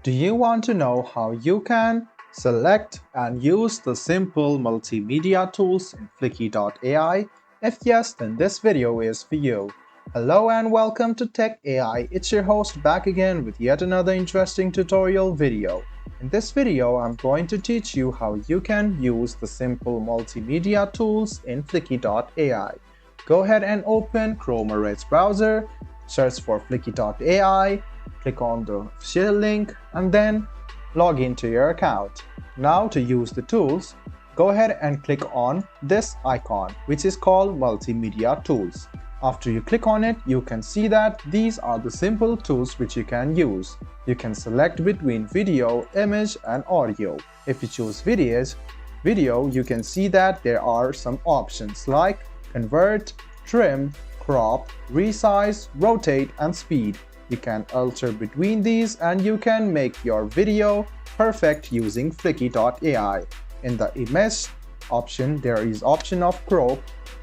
Do you want to know how you can select and use the simple multimedia tools in Fliki AI? If yes, then this video is for you. Hello and welcome to Tech AI. It's your host back again with yet another interesting tutorial video. In this video, I'm going to teach you how you can use the simple multimedia tools in Fliki AI. Go ahead and open Chrome or Edge browser, search for Fliki AI, click on the share link and then log into your account. Now to use the tools, go ahead and click on this icon which is called Multimedia Tools. After you click on it, you can see that these are the simple tools which you can use. You can select between video, image and audio. If you choose video, you can see that there are some options like convert, trim, crop, resize, rotate and speed. You can alter between these and you can make your video perfect using Fliki AI. In the image option, there is option of crop,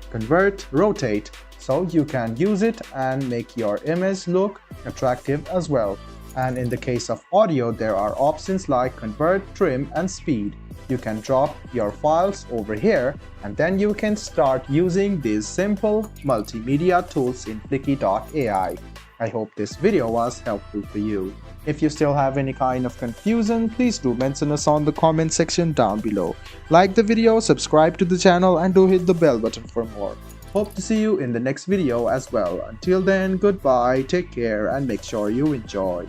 convert, rotate, so you can use it and make your image look attractive as well. And in the case of audio, there are options like convert, trim and speed. You can drop your files over here and then you can start using these simple multimedia tools in Fliki AI. I hope this video was helpful for you. If you still have any kind of confusion, please do mention us on the comment section down below. Like the video, subscribe to the channel and do hit the bell button for more. Hope to see you in the next video as well. Until then, goodbye, take care and make sure you enjoy.